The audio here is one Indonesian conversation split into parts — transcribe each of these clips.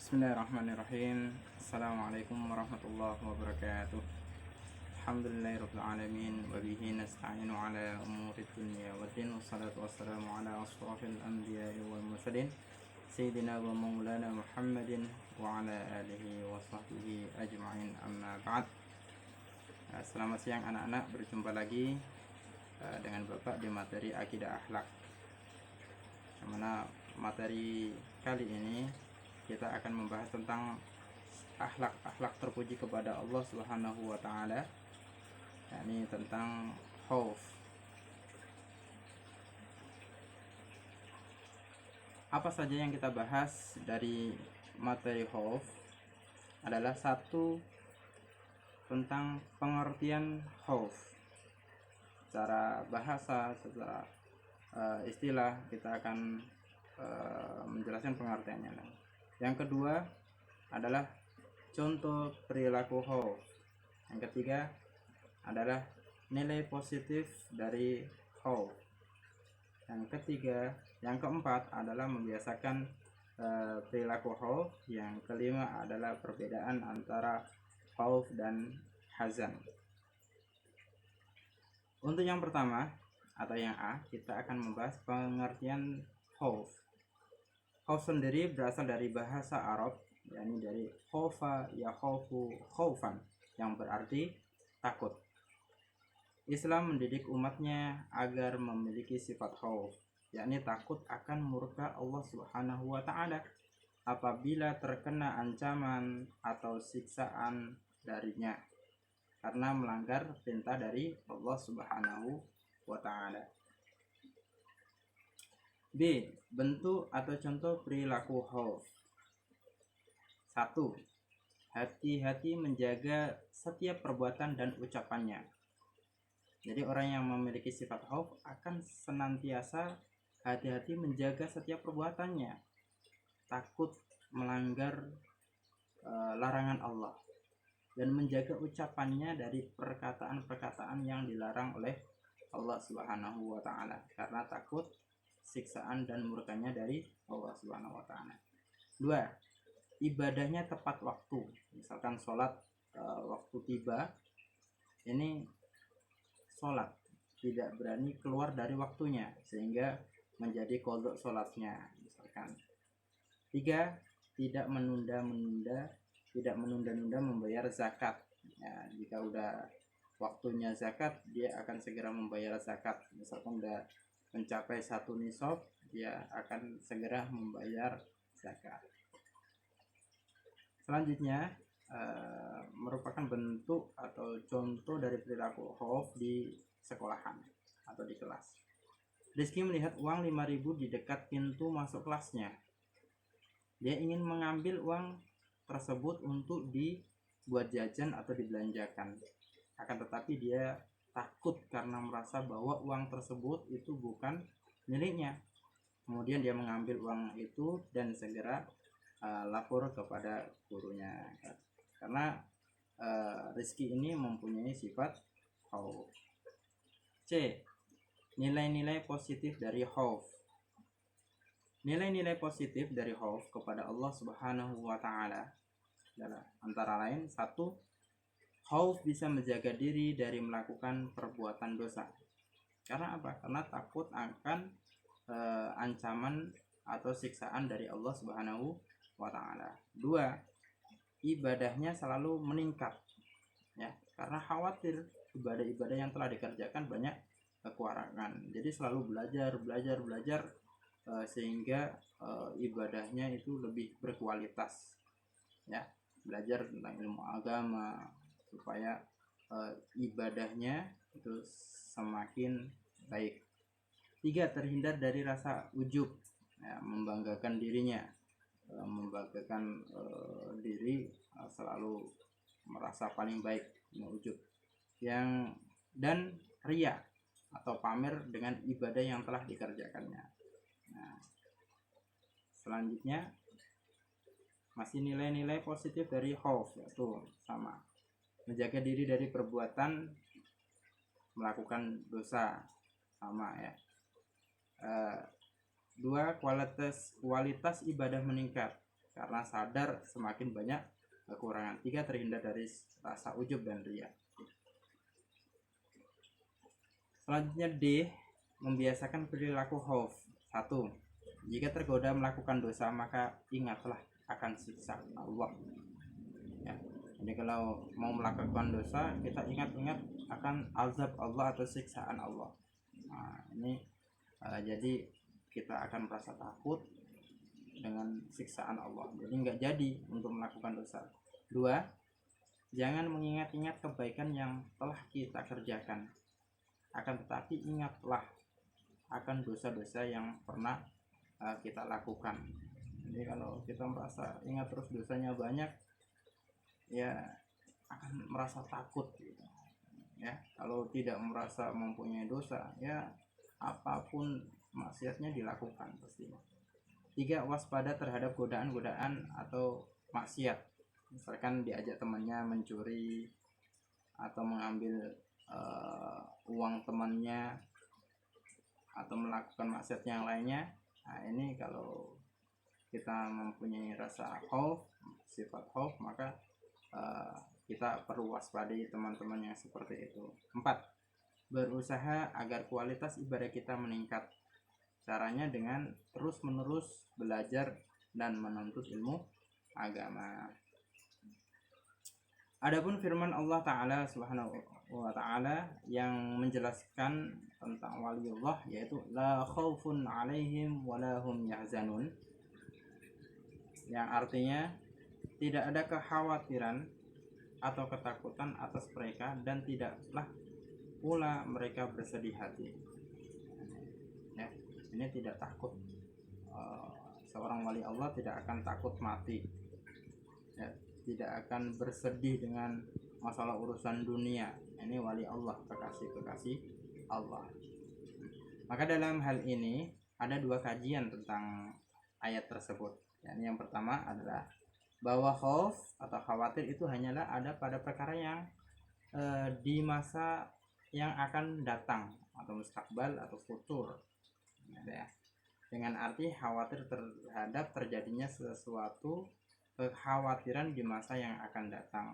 Bismillahirrahmanirrahim. Assalamualaikum warahmatullahi wabarakatuh. Alhamdulillahirabbil alamin wa bihi nasta'inu ala umurid dunya waddin wassalatu wassalamu ala ashrafil anbiya'i wal mursalin sayyidina wa maulana Muhammadin wa ala alihi wa sahbihi ajma'in, amma ba'd. Selamat siang anak-anak, berjumpa lagi dengan Bapak di materi akidah akhlak. Yang mana materi kali ini kita akan membahas tentang akhlak terpuji kepada Allah Subhanahu wa taala, yakni tentang khauf. Apa saja yang kita bahas dari materi khauf adalah satu, tentang pengertian khauf. Secara bahasa, secara istilah kita akan menjelaskan pengertiannya. Yang kedua adalah contoh perilaku khauf. Yang ketiga adalah nilai positif dari khauf. Yang keempat adalah membiasakan perilaku khauf. Yang kelima adalah perbedaan antara khauf dan hazan. Untuk yang pertama atau yang A, kita akan membahas pengertian khauf. Khauf sendiri berasal dari bahasa Arab, yakni dari khaufa yakhaufu khaufan, yang berarti takut. Islam mendidik umatnya agar memiliki sifat khauf, yakni takut akan murka Allah Subhanahu wa taala apabila terkena ancaman atau siksaan darinya karena melanggar perintah dari Allah Subhanahu wa taala. B. Bentuk atau contoh perilaku khauf. 1. Hati-hati menjaga setiap perbuatan dan ucapannya. Jadi orang yang memiliki sifat khauf akan senantiasa hati-hati menjaga setiap perbuatannya, takut melanggar larangan Allah, dan menjaga ucapannya dari perkataan-perkataan yang dilarang oleh Allah Subhanahu wa taala karena takut siksaan dan murkanya dari Allah Subhanahu wa taala. 2. Ibadahnya tepat waktu. Misalkan sholat waktu tiba, ini sholat tidak berani keluar dari waktunya sehingga menjadi qadha sholatnya misalkan. 3. Tidak menunda-nunda membayar zakat. Ya, jika udah waktunya zakat, dia akan segera membayar zakat. Misalkan udah mencapai 1 nisab, dia akan segera membayar zakat. Selanjutnya merupakan bentuk atau contoh dari perilaku khauf di sekolahan atau di kelas. Rizky melihat uang 5.000 di dekat pintu masuk kelasnya. Dia ingin mengambil uang tersebut untuk dibuat jajan atau dibelanjakan. Akan tetapi dia takut karena merasa bahwa uang tersebut itu bukan miliknya. Kemudian dia mengambil uang itu dan segera lapor kepada gurunya, karena Rizky ini mempunyai sifat khauf. C. Nilai-nilai positif dari khauf. Nilai-nilai positif dari khauf kepada Allah Subhanahu wa taala adalah antara lain: 1. Khauf bisa menjaga diri dari melakukan perbuatan dosa. Karena apa? Karena takut akan ancaman atau siksaan dari Allah Subhanahu wa taala. 2. Ibadahnya selalu meningkat. Ya, karena khawatir ibadah-ibadah yang telah dikerjakan banyak kekurangan. Jadi selalu belajar sehingga ibadahnya itu lebih berkualitas. Ya, belajar tentang ilmu agama supaya ibadahnya itu semakin baik. 3. Terhindar dari rasa ujub, ya, membanggakan dirinya, membanggakan diri, selalu merasa paling baik, ujub, dan riya atau pamer dengan ibadah yang telah dikerjakannya. Nah, selanjutnya masih nilai-nilai positif dari khauf, yaitu sama, menjaga diri dari perbuatan melakukan dosa, sama ya. 2. Kualitas ibadah meningkat. karena sadar semakin banyak kekurangan. 3, terhindar dari rasa ujub dan riya. Selanjutnya D, membiasakan perilaku khauf. 1, jika tergoda melakukan dosa maka ingatlah akan siksa Allah. Ya. Jadi kalau mau melakukan dosa, kita ingat-ingat akan azab Allah atau siksaan Allah. Nah, ini jadi kita akan merasa takut dengan siksaan Allah. Jadi nggak jadi untuk melakukan dosa. 2, jangan mengingat-ingat kebaikan yang telah kita kerjakan. Akan tetapi ingatlah akan dosa-dosa yang pernah kita lakukan. Jadi kalau kita merasa ingat terus dosanya banyak, ya akan merasa takut gitu. Ya, kalau tidak merasa mempunyai dosa, ya apapun maksiatnya dilakukan pastinya. 3, waspada terhadap godaan-godaan atau maksiat. Misalkan diajak temannya mencuri atau mengambil uang temannya atau melakukan maksiat yang lainnya. Nah, ini kalau kita mempunyai rasa khauf, sifat khauf, maka kita perlu waspadai teman-teman yang seperti itu. 4, berusaha agar kualitas ibadah kita meningkat. Caranya dengan terus-menerus belajar dan menuntut ilmu agama. Adapun firman Allah Ta'ala Subhanahu wa Ta'ala yang menjelaskan tentang waliullah, yaitu la khaufun alaihim wala hum yahzanun, yang artinya tidak ada kekhawatiran atau ketakutan atas mereka dan tidaklah pula mereka bersedih hati. Ya, ini tidak takut. Seorang wali Allah tidak akan takut mati, ya, tidak akan bersedih dengan masalah urusan dunia. Ini wali Allah, kekasih-kekasih Allah. Maka dalam hal ini ada 2 kajian tentang ayat tersebut. Yang pertama adalah bahwa khauf atau khawatir itu hanyalah ada pada perkara yang di masa yang akan datang atau mustaqbal atau futur. Ya. Dengan arti khawatir terhadap terjadinya sesuatu, kekhawatiran di masa yang akan datang.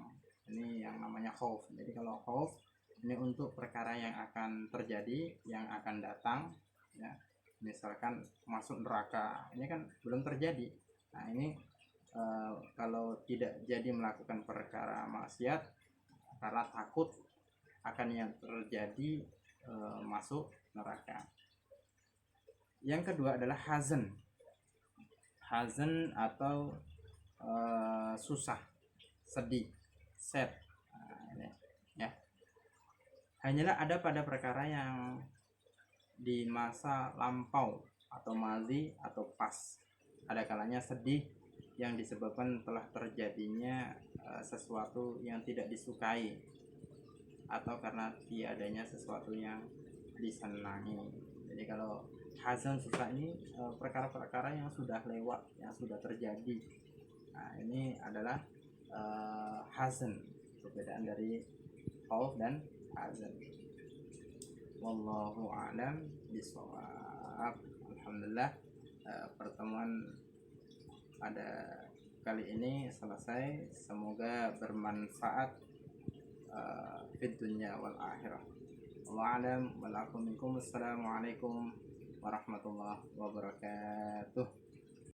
Ini yang namanya khauf. Jadi kalau khauf ini untuk perkara yang akan terjadi, yang akan datang, ya. Misalkan masuk neraka, ini kan belum terjadi. Nah, ini kalau tidak jadi melakukan perkara maksiat karena takut akan yang terjadi masuk neraka. Yang kedua adalah hazan. Hazan atau susah, sedih, sad. Nah, ya. Hanyalah ada pada perkara yang di masa lampau atau madhi atau pas. Ada kalanya sedih yang disebabkan telah terjadinya sesuatu yang tidak disukai atau karena tiadanya sesuatu yang disenangi. Jadi kalau hazan, susah, ini perkara-perkara yang sudah lewat, yang sudah terjadi. Nah, ini adalah hazan, perbedaan dari khauf dan hazan. Wallahu a'lam bishawab. Alhamdulillah, pertemuan pada kali ini selesai. Semoga bermanfaat fid dunya wal akhirah. Wallahu a'lam wal aqu minkum. Assalamualaikum warahmatullahi wabarakatuh.